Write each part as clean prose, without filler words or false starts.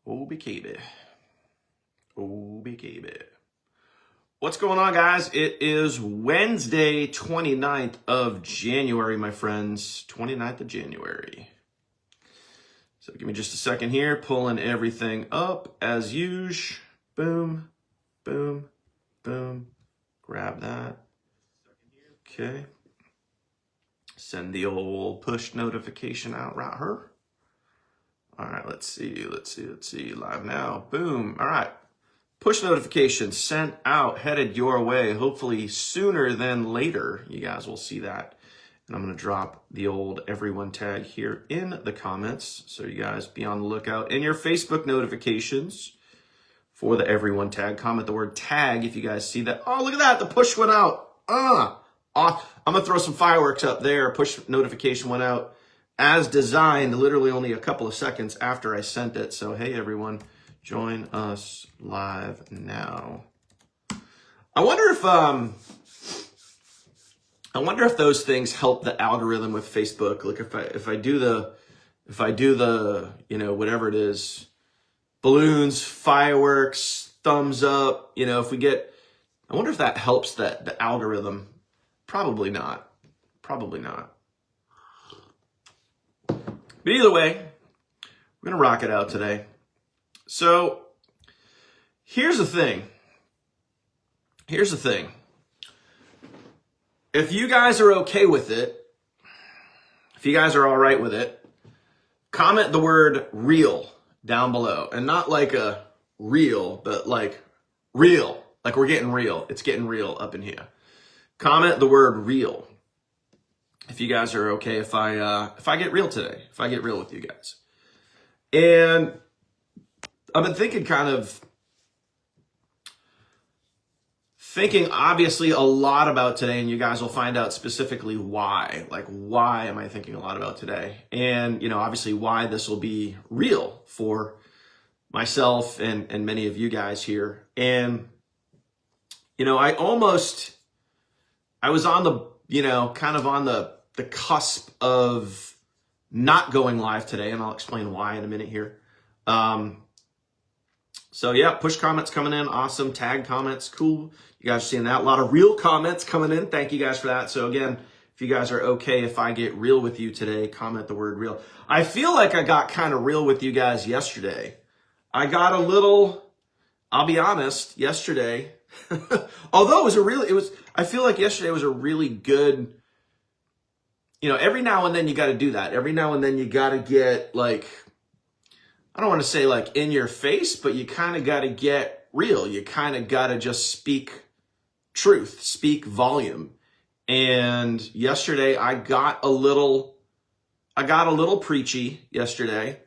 OBKB. OBKB. What's going on, guys? It is Wednesday, 29th of January, my friends. 29th of January. So give me just a second here. Pulling everything up as usual. Boom, boom, boom. Grab that. Okay. Send the old push notification out right here. All right, let's see. Live now. Boom. All right. Push notification sent out, headed your way. Hopefully sooner than later. You guys will see that. And I'm going to drop the old everyone tag here in the comments. So you guys be on the lookout in your Facebook notifications for the everyone tag. Comment the word tag if you guys see that. Oh, look at that. The push went out. I'm going to throw some fireworks up there. Push notification went out as designed, literally only a couple of seconds after I sent it. So, hey, everyone, join us live now. I wonder if those things help the algorithm with Facebook. Like if I do the whatever it is, balloons, fireworks, thumbs up, if we get, I wonder if that helps the algorithm. Probably not. Probably not. But either way, we're going to rock it out today. So here's the thing. If you guys are okay with it, if you guys are all right with it, comment the word real down below. And not like a real, but like real. Like we're getting real. It's getting real up in here. Comment the word real. If you guys are okay, if I get real today, if I get real with you guys. And I've been thinking obviously a lot about today, and you guys will find out specifically why. Like, why am I thinking a lot about today? And, obviously why this will be real for myself and many of you guys here. And, I was on the, kind of on the cusp of not going live today, and I'll explain why in a minute here. So yeah, push comments coming in. Awesome. Tag comments. Cool. You guys are seeing that. A lot of real comments coming in. Thank you guys for that. So again, if you guys are okay, if I get real with you today, comment the word real. I feel like I got kind of real with you guys yesterday. I got a little, I'll be honest, yesterday, although I feel like yesterday was a really good, every now and then you got to do that. Every now and then you got to get like, I don't want to say like in your face, but you kind of got to get real. You kind of got to just speak truth, speak volume. And yesterday I got a little preachy yesterday,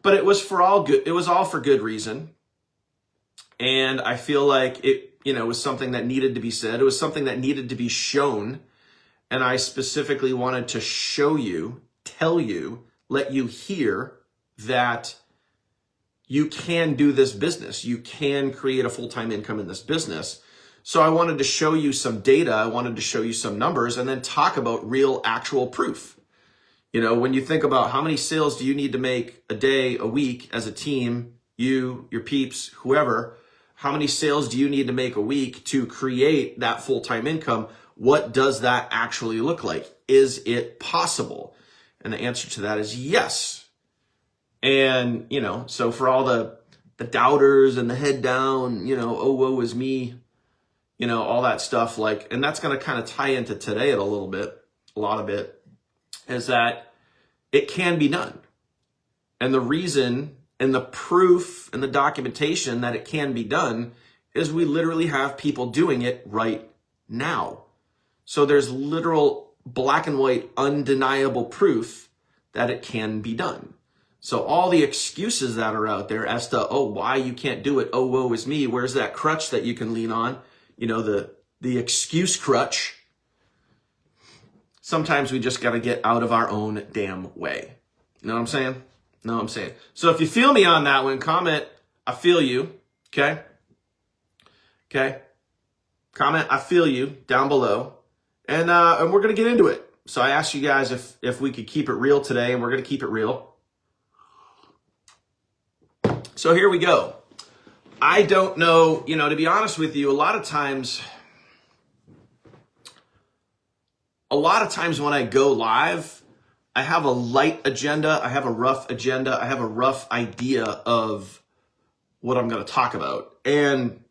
but it was for all good. It was all for good reason. And I feel like it, was something that needed to be said. It was something that needed to be shown. And I specifically wanted to show you, tell you, let you hear that you can do this business. You can create a full-time income in this business. So I wanted to show you some data. I wanted to show you some numbers and then talk about real, actual proof. When you think about how many sales do you need to make a day, a week as a team, you, your peeps, whoever, how many sales do you need to make a week to create that full-time income? What does that actually look like? Is it possible? And the answer to that is yes. And, so for all the doubters and the head down, oh, woe is me, all that stuff, and that's going to kind of tie into today a lot of it, is that it can be done. And the reason and the proof and the documentation that it can be done is we literally have people doing it right now. So there's literal black and white, undeniable proof that it can be done. So all the excuses that are out there as to, why you can't do it, woe is me, where's that crutch that you can lean on? The excuse crutch. Sometimes we just got to get out of our own damn way. You know what I'm saying? So if you feel me on that one, comment, I feel you. Okay? Comment, I feel you down below. And we're going to get into it. So I asked you guys if we could keep it real today, and we're going to keep it real. So here we go. I don't know, to be honest with you, a lot of times when I go live, I have a light agenda, I have a rough agenda, I have a rough idea of what I'm going to talk about. And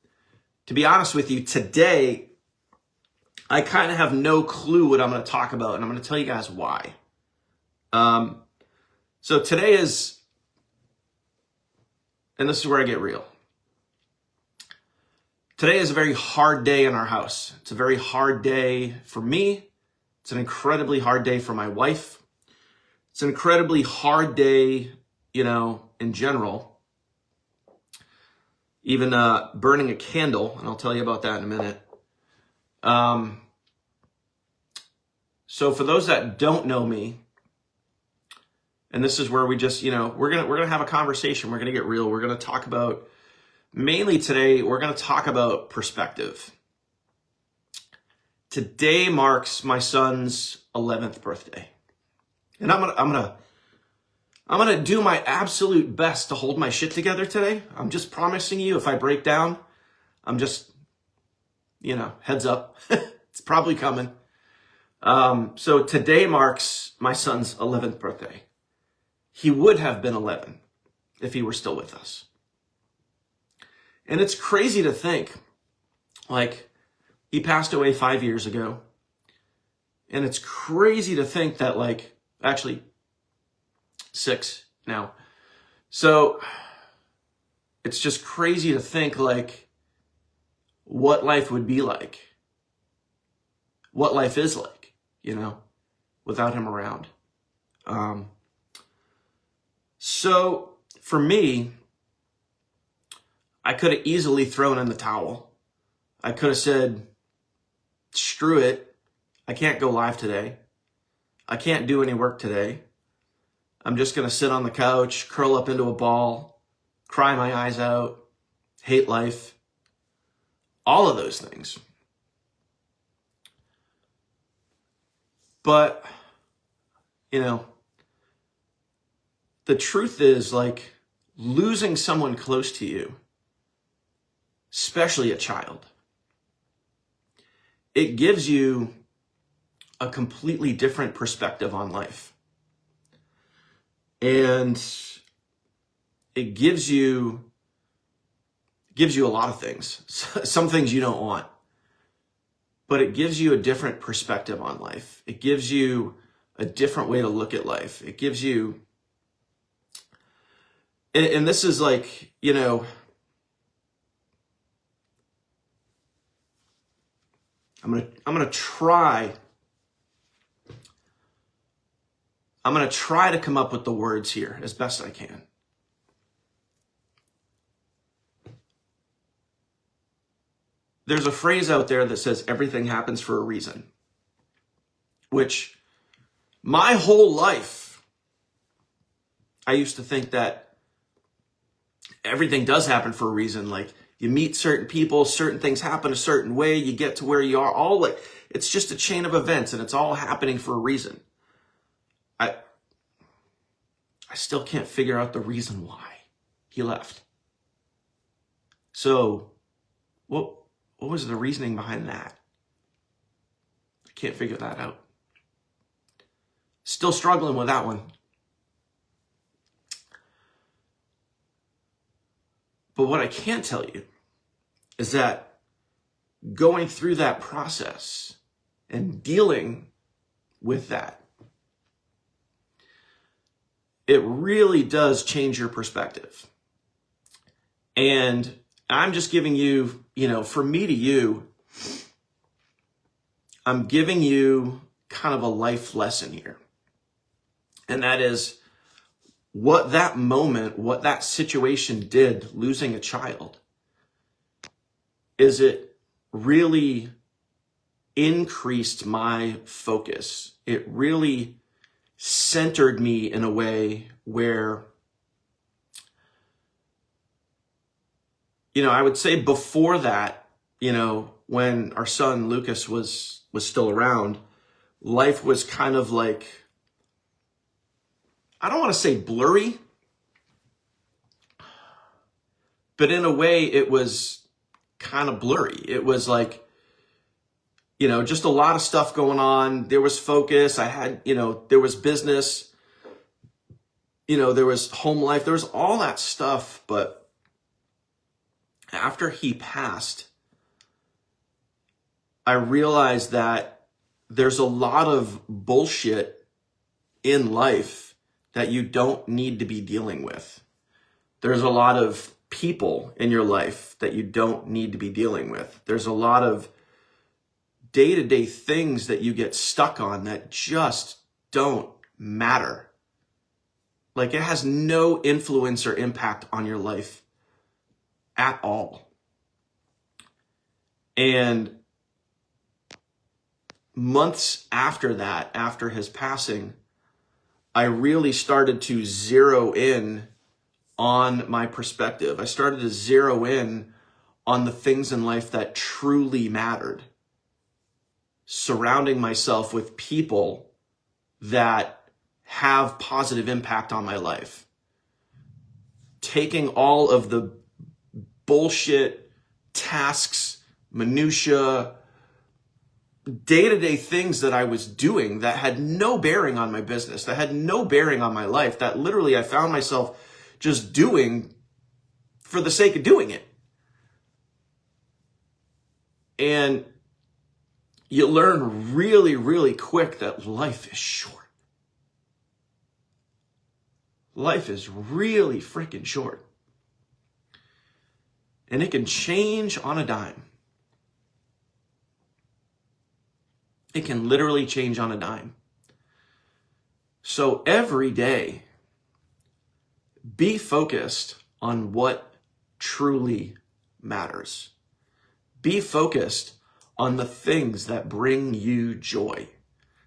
to be honest with you, today, I kind of have no clue what I'm going to talk about, and I'm going to tell you guys why. So today is, and this is where I get real. Today is a very hard day in our house. It's a very hard day for me. It's an incredibly hard day for my wife. It's an incredibly hard day, in general. Even burning a candle, and I'll tell you about that in a minute. So for those that don't know me, and this is where we just, we're gonna have a conversation. We're gonna get real. We're gonna talk about, mainly today, we're gonna talk about perspective. Today marks my son's 11th birthday, and I'm gonna do my absolute best to hold my shit together today. I'm just promising you, if I break down, I'm just, heads up, it's probably coming. So today marks my son's 11th birthday. He would have been 11 if he were still with us. And it's crazy to think, he passed away 5 years ago. And it's crazy to think that, actually 6 now. So it's just crazy to think, what life would be like. What life is like, without him around. So for me, I could have easily thrown in the towel. I could have said, screw it. I can't go live today. I can't do any work today. I'm just going to sit on the couch, curl up into a ball, cry my eyes out, hate life. All of those things. But, the truth is, losing someone close to you, especially a child, it gives you a completely different perspective on life. And it gives you a lot of things. Some things you don't want. But it gives you a different perspective on life. It gives you a different way to look at life. It gives you, and this is I'm gonna try to come up with the words here as best I can. There's a phrase out there that says everything happens for a reason, which my whole life, I used to think that everything does happen for a reason. You meet certain people, certain things happen a certain way, you get to where you are, it's just a chain of events and it's all happening for a reason. I still can't figure out the reason why he left. So, what was the reasoning behind that? I can't figure that out. Still struggling with that one. But what I can tell you is that going through that process and dealing with that, it really does change your perspective. And I'm just giving you, from me to you, I'm giving you kind of a life lesson here. And that is what that moment, what that situation did, losing a child, is it really increased my focus. It really centered me in a way where, I would say before that, when our son Lucas was still around, life was kind of I don't want to say blurry, but in a way it was kind of blurry. It was like, just a lot of stuff going on. There was focus. I had, there was business, there was home life. There was all that stuff. But after he passed, I realized that there's a lot of bullshit in life that you don't need to be dealing with. There's a lot of people in your life that you don't need to be dealing with. There's a lot of day-to-day things that you get stuck on that just don't matter. Like, it has no influence or impact on your life at all. And months after that, after his passing, I really started to zero in on my perspective. I started to zero in on the things in life that truly mattered. Surrounding myself with people that have positive impact on my life. Taking all of the bullshit tasks, minutia, day-to-day things that I was doing that had no bearing on my business, that had no bearing on my life, that literally I found myself just doing for the sake of doing it. And you learn really, really quick that life is short. Life is really freaking short. And it can change on a dime. It can literally change on a dime. So every day, be focused on what truly matters. Be focused on the things that bring you joy.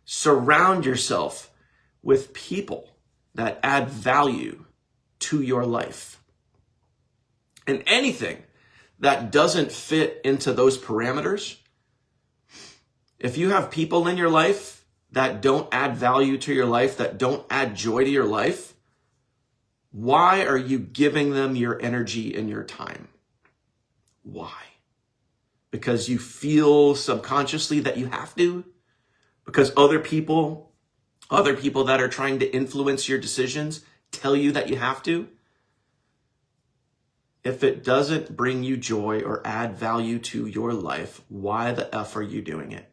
Surround yourself with people that add value to your life. And anything that doesn't fit into those parameters, if you have people in your life that don't add value to your life, that don't add joy to your life, why are you giving them your energy and your time? Why? Because you feel subconsciously that you have to? Because other people that are trying to influence your decisions tell you that you have to? If it doesn't bring you joy or add value to your life, why the F are you doing it?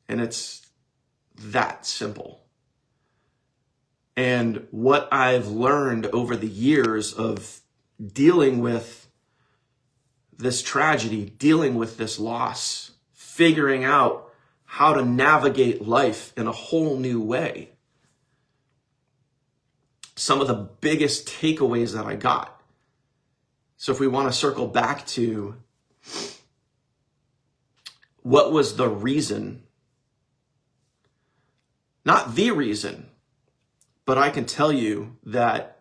And it's that simple. And what I've learned over the years of dealing with this tragedy, dealing with this loss, figuring out how to navigate life in a whole new way. Some of the biggest takeaways that I got. So if we want to circle back to what was the reason, not the reason, but I can tell you that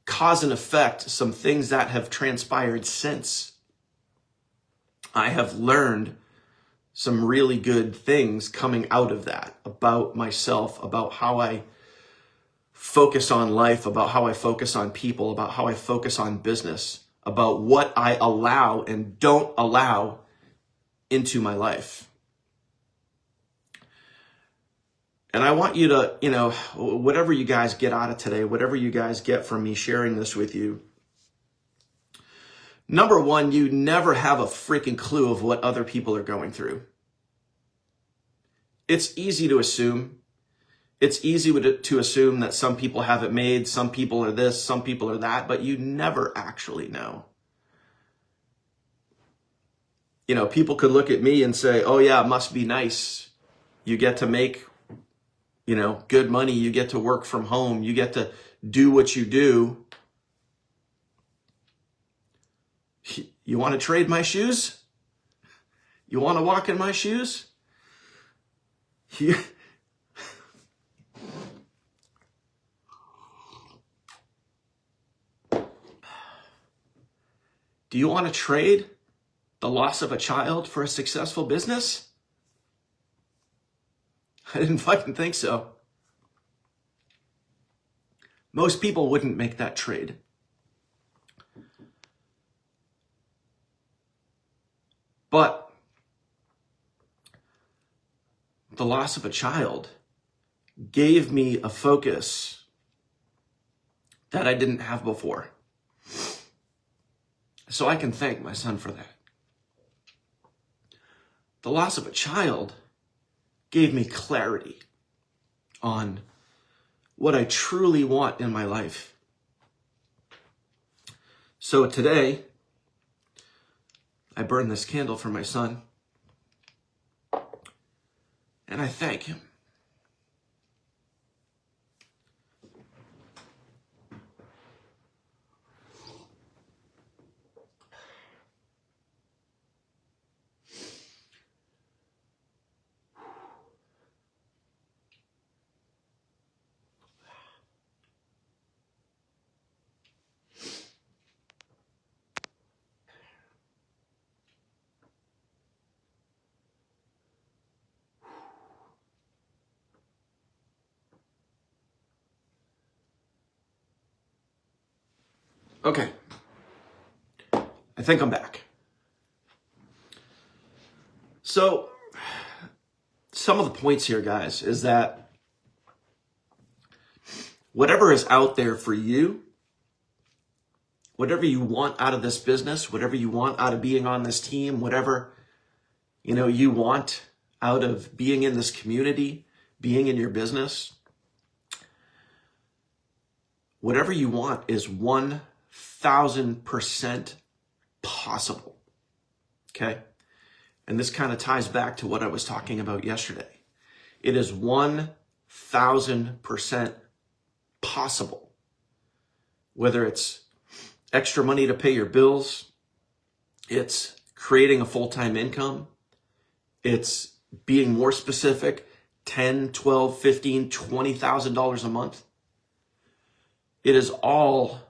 cause and effect, some things that have transpired since, I have learned some really good things coming out of that about myself, about how I focus on life, about how I focus on people, about how I focus on business, about what I allow and don't allow into my life. And I want you to, whatever you guys get out of today, whatever you guys get from me sharing this with you, number one, you never have a freaking clue of what other people are going through. It's easy to assume. It's easy to assume that some people have it made, some people are this, some people are that, but you never actually know. People could look at me and say, oh yeah, it must be nice. You get to make, good money. You get to work from home. You get to do what you do. You want to trade my shoes? You want to walk in my shoes? Do you want to trade the loss of a child for a successful business? I didn't fucking think so. Most people wouldn't make that trade. But the loss of a child gave me a focus that I didn't have before. So I can thank my son for that. The loss of a child gave me clarity on what I truly want in my life. So today, I burn this candle for my son, and I thank him. Okay, I think I'm back. So, some of the points here, guys, is that whatever is out there for you, whatever you want out of this business, whatever you want out of being on this team, whatever, you want out of being in this community, being in your business, whatever you want is 1,000% possible. Okay? And this kind of ties back to what I was talking about yesterday. It is 1,000% possible. Whether it's extra money to pay your bills, it's creating a full-time income, it's being more specific, $10, $12, $15, $20,000 a month. It is all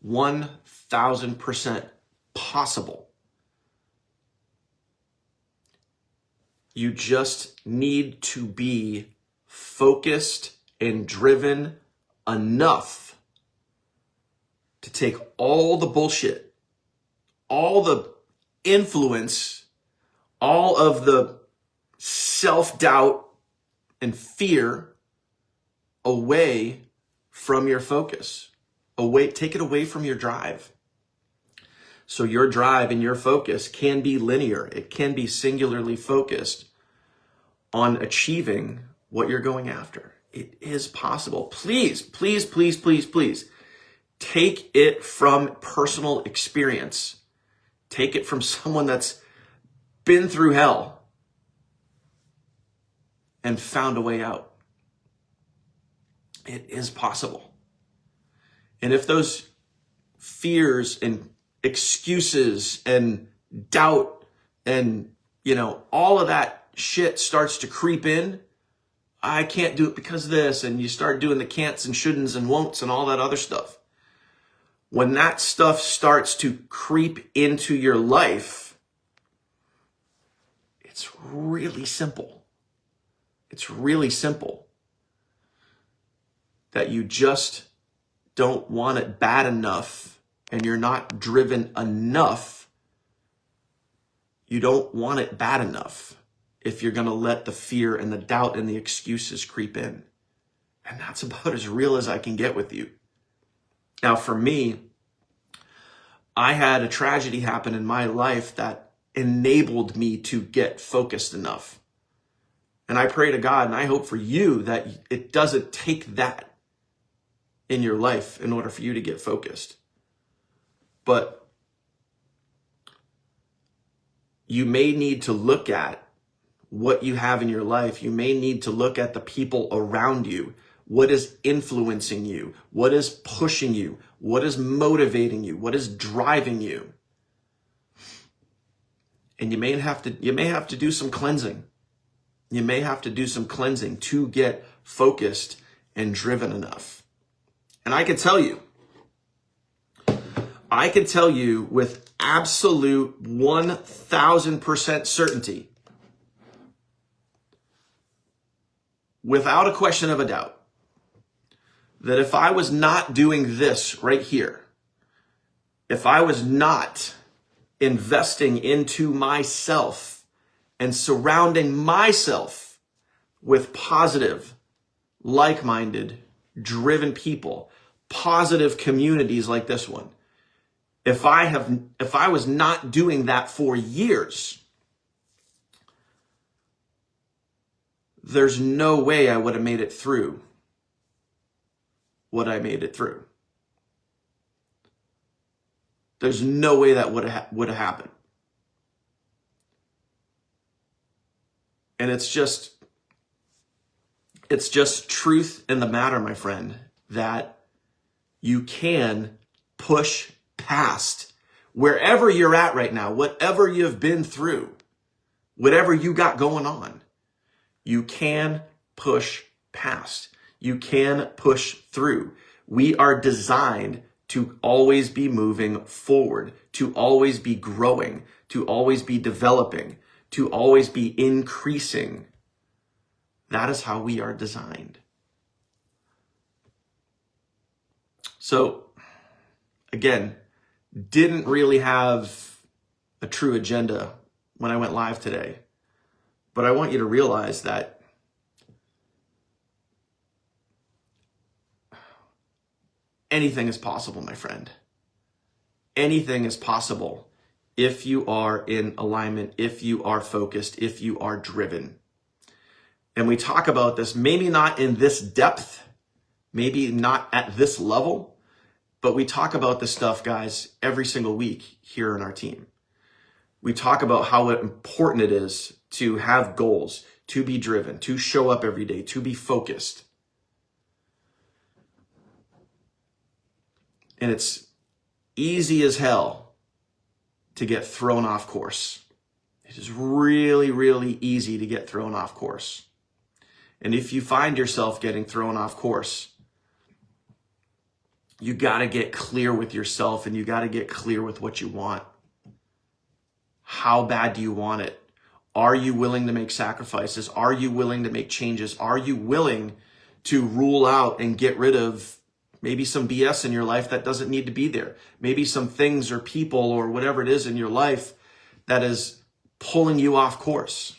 1,000% possible. You just need to be focused and driven enough to take all the bullshit, all the influence, all of the self-doubt and fear away from your focus. Take it away from your drive. So your drive and your focus can be linear. It can be singularly focused on achieving what you're going after. It is possible. Please, please, please, please, please take it from personal experience. Take it from someone that's been through hell and found a way out. It is possible. And if those fears and excuses and doubt and, all of that shit starts to creep in, I can't do it because of this, and you start doing the can'ts and shouldn'ts and won'ts and all that other stuff. When that stuff starts to creep into your life, it's really simple. It's really simple that you just don't want it bad enough and you're not driven enough. You don't want it bad enough if you're going to let the fear and the doubt and the excuses creep in. And that's about as real as I can get with you. Now, for me, I had a tragedy happen in my life that enabled me to get focused enough. And I pray to God, and I hope for you that it doesn't take that in your life in order for you to get focused. But you may need to look at what you have in your life. You may need to look at the people around you. What is influencing you? What is pushing you? What is motivating you? What is driving you? And you may have to do some cleansing. You may have to do some cleansing to get focused and driven enough. And I can tell you with absolute 1,000% certainty, without a question of a doubt, that if I was not doing this right here, if I was not investing into myself and surrounding myself with positive, like-minded, driven people, positive communities like this one, if I was not doing that for years, there's no way I would have made it through what I made it through. There's no way that would have happened. And it's just truth in the matter, my friend, that you can push past wherever you're at right now, whatever you've been through, whatever you got going on. You can push past. You can push through. We are designed to always be moving forward, to always be growing, to always be developing, to always be increasing. That is how we are designed. So, again, didn't really have a true agenda when I went live today. But I want you to realize that anything is possible, my friend. Anything is possible if you are in alignment, if you are focused, if you are driven. And we talk about this, maybe not in this depth, maybe not at this level, but we talk about this stuff, guys, every single week here in our team. We talk about how important it is to have goals, to be driven, to show up every day, to be focused. And it's easy as hell to get thrown off course. It is really, really easy to get thrown off course. And if you find yourself getting thrown off course, you got to get clear with yourself and you got to get clear with what you want. How bad do you want it? Are you willing to make sacrifices? Are you willing to make changes? Are you willing to rule out and get rid of maybe some BS in your life that doesn't need to be there? Maybe some things or people or whatever it is in your life that is pulling you off course.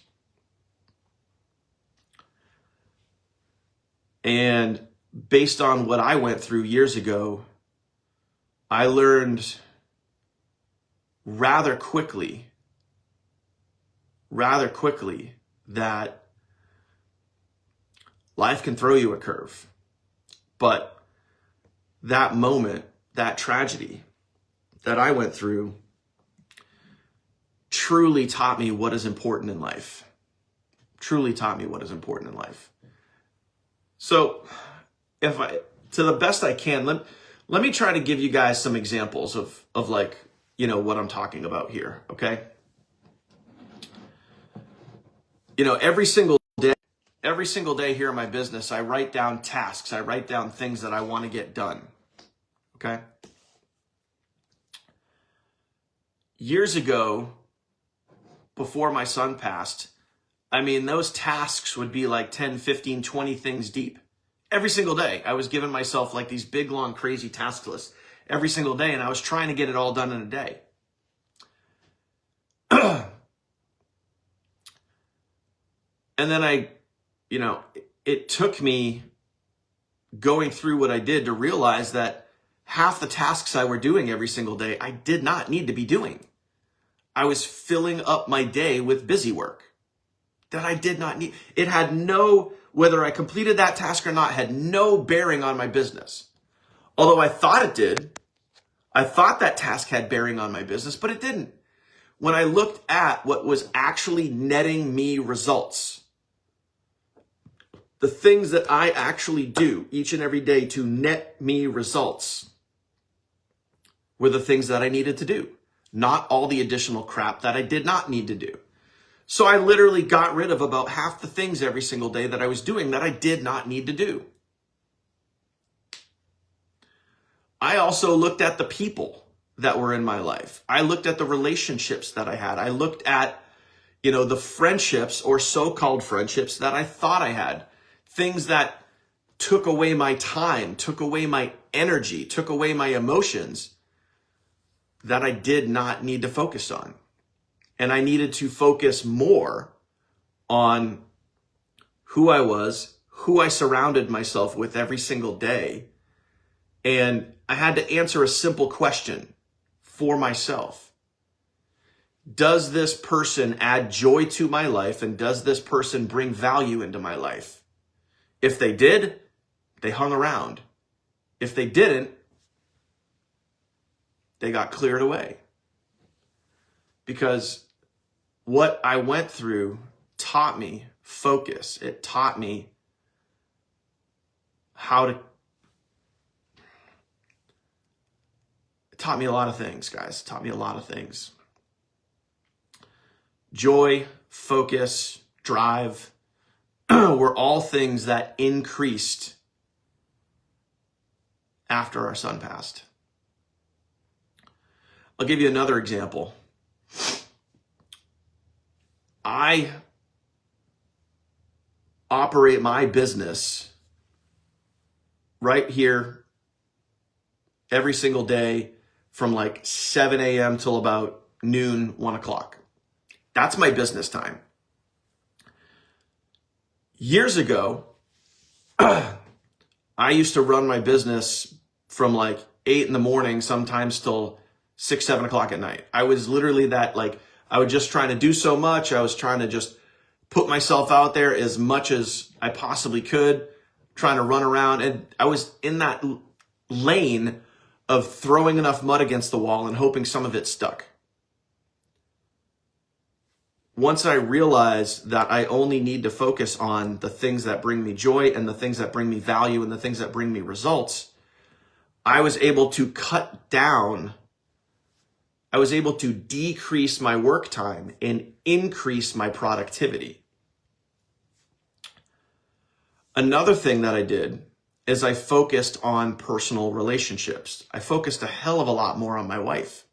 And based on what I went through years ago, I learned rather quickly that life can throw you a curve. But that moment, that tragedy that I went through truly taught me what is important in life. Truly taught me what is important in life. So to the best I can, let me try to give you guys some examples of like, what I'm talking about here, okay? Every single day here in my business, I write down tasks. I write down things that I want to get done, okay? Years ago, before my son passed, those tasks would be like 10, 15, 20 things deep. Every single day, I was giving myself like these big, long, crazy task lists every single day, and I was trying to get it all done in a day. And then it took me going through what I did to realize that half the tasks I were doing every single day, I did not need to be doing. I was filling up my day with busy work that I did not need. It had whether I completed that task or not, had no bearing on my business. Although I thought it did. I thought that task had bearing on my business, but it didn't. When I looked at what was actually netting me results, the things that I actually do each and every day to net me results were the things that I needed to do, not all the additional crap that I did not need to do. So I literally got rid of about half the things every single day that I was doing that I did not need to do. I also looked at the people that were in my life. I looked at the relationships that I had. I looked at, the friendships or so-called friendships that I thought I had. Things that took away my time, took away my energy, took away my emotions that I did not need to focus on. And I needed to focus more on who I was, who I surrounded myself with every single day. And I had to answer a simple question for myself. Does this person add joy to my life, and does this person bring value into my life? If they did, they hung around. If they didn't, they got cleared away. Because what I went through taught me focus. It taught me it taught me a lot of things, guys. It taught me a lot of things. Joy, focus, drive were all things that increased after our son passed. I'll give you another example. I operate my business right here every single day from like 7 a.m. till about noon, 1 o'clock. That's my business time. Years ago, I used to run my business from like 8 in the morning, sometimes till 6, 7 o'clock at night. I was literally that, like, I was just trying to do so much. I was trying to just put myself out there as much as I possibly could, trying to run around. And I was in that lane of throwing enough mud against the wall and hoping some of it stuck. Once I realized that I only need to focus on the things that bring me joy and the things that bring me value and the things that bring me results, I was able to cut down. I was able to decrease my work time and increase my productivity. Another thing that I did is I focused on personal relationships. I focused a hell of a lot more on my wife.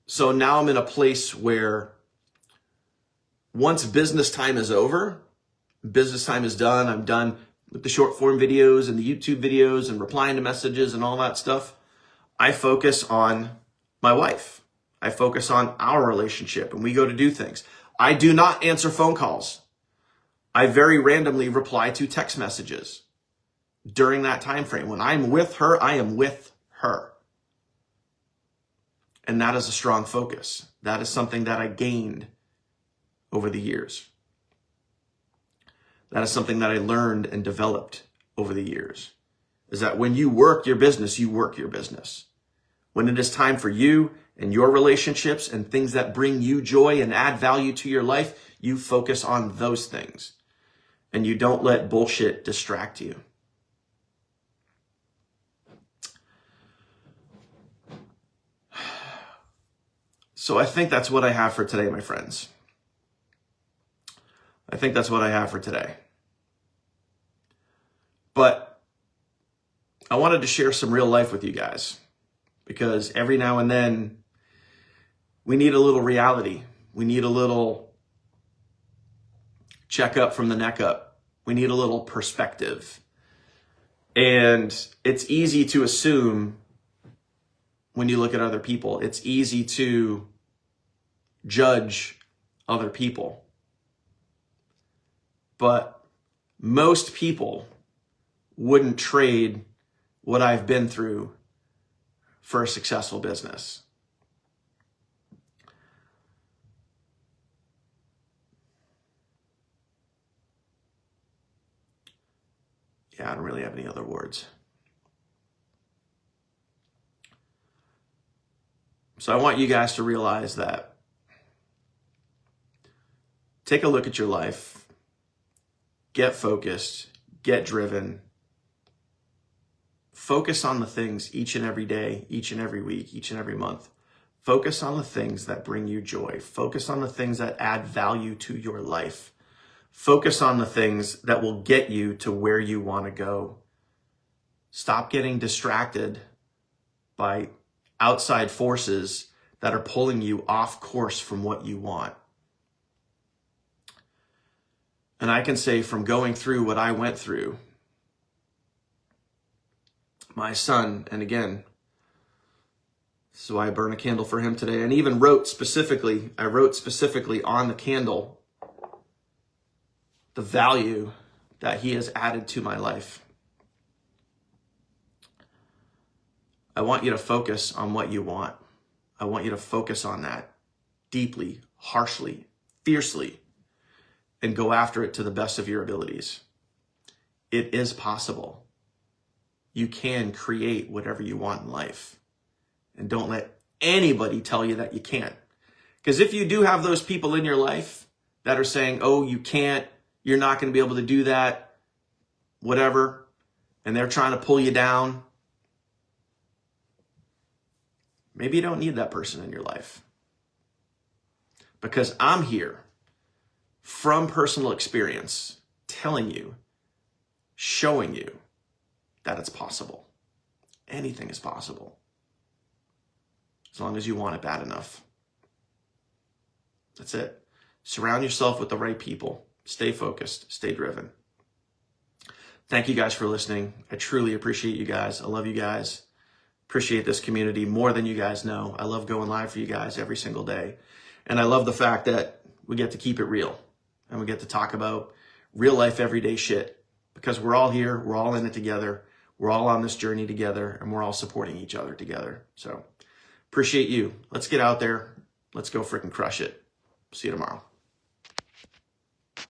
So now I'm in a place where once business time is over, business time is done, I'm done with the short form videos and the YouTube videos and replying to messages and all that stuff, I focus on my wife. I focus on our relationship and we go to do things. I do not answer phone calls. I very randomly reply to text messages during that time frame. When I'm with her, I am with her. And that is a strong focus. That is something that I gained over the years. That is something that I learned and developed over the years. Is that when you work your business, you work your business. When it is time for you and your relationships and things that bring you joy and add value to your life, you focus on those things. And you don't let bullshit distract you. So I think that's what I have for today, my friends. I think that's what I have for today. But I wanted to share some real life with you guys because every now and then we need a little reality. We need a little check up from the neck up. We need a little perspective. And it's easy to assume when you look at other people, it's easy to judge other people. But most people wouldn't trade what I've been through for a successful business. Yeah, I don't really have any other words. So I want you guys to realize that. Take a look at your life. Get focused. Get driven. Focus on the things each and every day, each and every week, each and every month. Focus on the things that bring you joy. Focus on the things that add value to your life. Focus on the things that will get you to where you want to go. Stop getting distracted by outside forces that are pulling you off course from what you want. And I can say from going through what I went through, my son, and again, this is why I burn a candle for him today, and even I wrote specifically on the candle the value that he has added to my life. I want you to focus on what you want. I want you to focus on that deeply, harshly, fiercely, and go after it to the best of your abilities. It is possible. You can create whatever you want in life. And don't let anybody tell you that you can't. Because if you do have those people in your life that are saying, oh, you can't, you're not going to be able to do that, whatever, and they're trying to pull you down, maybe you don't need that person in your life. Because I'm here from personal experience telling you, showing you that it's possible. Anything is possible. As long as you want it bad enough. That's it. Surround yourself with the right people. Stay focused. Stay driven. Thank you guys for listening. I truly appreciate you guys. I love you guys. Appreciate this community more than you guys know. I love going live for you guys every single day. And I love the fact that we get to keep it real. And we get to talk about real life, everyday shit. Because we're all here. We're all in it together. We're all on this journey together. And we're all supporting each other together. So appreciate you. Let's get out there. Let's go freaking crush it. See you tomorrow.